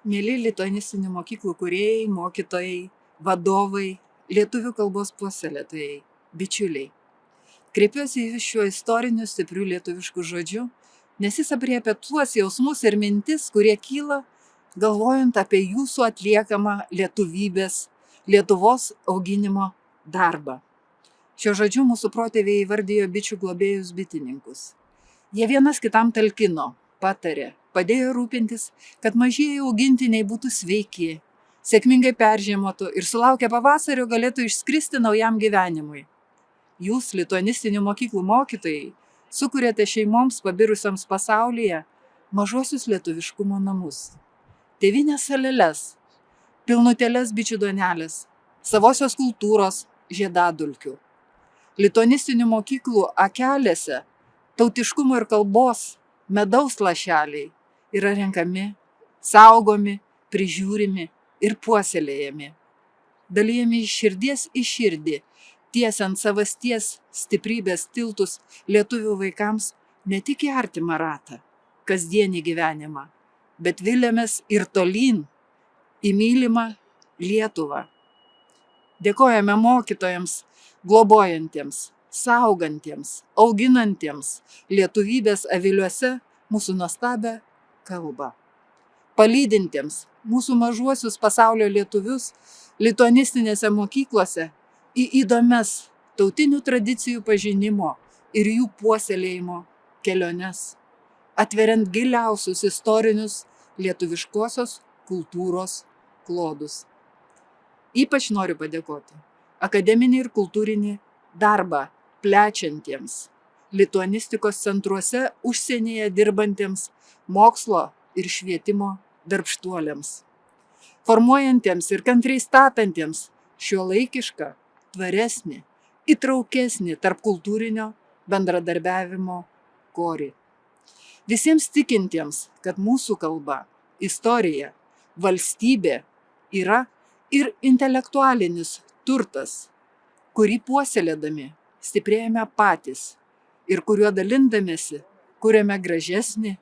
Mieli lituanistinių mokyklų kūrėjai, mokytojai, vadovai, lietuvių kalbos puoselėtojai, bičiuliai. Kreipiuosi į šiuo istoriniu stipriu lietuvišku žodžiu, nes jis apriepia tuos jausmus ir mintis, kurie kyla, galvojant apie jūsų atliekamą lietuvybės, Lietuvos auginimo darbą. Šio žodžiu mūsų protėviai įvardijo bičių globėjus bitininkus. Jie vienas kitam talkino, patarė, padėjo rūpintis, kad mažieji augintiniai būtų sveiki, sėkmingai peržiemotų ir sulaukę pavasario galėtų išskristi naujam gyvenimui. Jūs, lituanistinių mokyklų mokytojai, sukūrėte šeimoms pabirusiams pasaulyje mažuosius lietuviškumo namus. Tėvynės saleles, pilnutėlės bičių duonelės, savosios kultūros žiedadulkių. Lituanistinių mokyklų akelėse tautiškumo ir kalbos medaus lašeliai yra renkami, saugomi, prižiūrimi ir puoselėjami. Dalijami iš širdies į širdį, tiesiant savasties stiprybės tiltus lietuvių vaikams ne tik į artimą ratą, kasdienį gyvenimą, bet viliamės ir tolyn į mylimą Lietuvą. Dėkojame mokytojams, globojantiems, saugantiems, auginantiems lietuvybės aviliuose mūsų nuostabią kalbą. Palydintiems mūsų mažuosius pasaulio lietuvius lituanistinėse mokyklose į įdomias tautinių tradicijų pažinimo ir jų puoselėjimo keliones, atveriant giliausius istorinius lietuviškosios kultūros klodus. Ypač noriu padėkoti akademinį ir kultūrinį darbą plečiantiems, lituanistikos centruose užsienyje dirbantiems mokslo ir švietimo darbštuoliams, formuojantiems ir kantriai statantiems šiuolaikišką, tvaresnį, įtraukesnį tarpkultūrinio bendradarbiavimo korį. Visiems tikintiems, kad mūsų kalba, istorija, valstybė yra ir intelektualinis turtas, kurį puoselėdami stiprėjame patys ir kuriuo dalindamiesi kuriame gražesnį,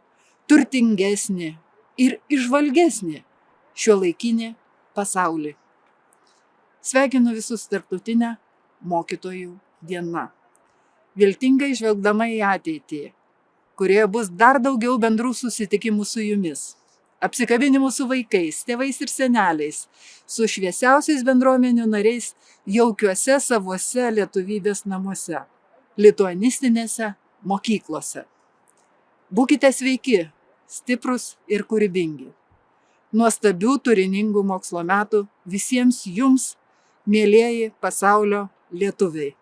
turtingesnį ir išvalgesnį šiuolaikinį pasaulį. Sveikinu visus tarptautinę mokytojų diena, viltingai žvelgdama į ateitį, kurioje bus dar daugiau bendrų susitikimų su jumis, apsikabinimų su vaikais, tėvais ir seneliais, su šviesiausiais bendruomenių nariais jaukiuose savuose lietuvybės namuose, lituanistinėse mokyklose. Būkite sveiki, stiprus ir kūrybingi. Nuostabių turiningų mokslo metų visiems jums, mielieji pasaulio lietuviai.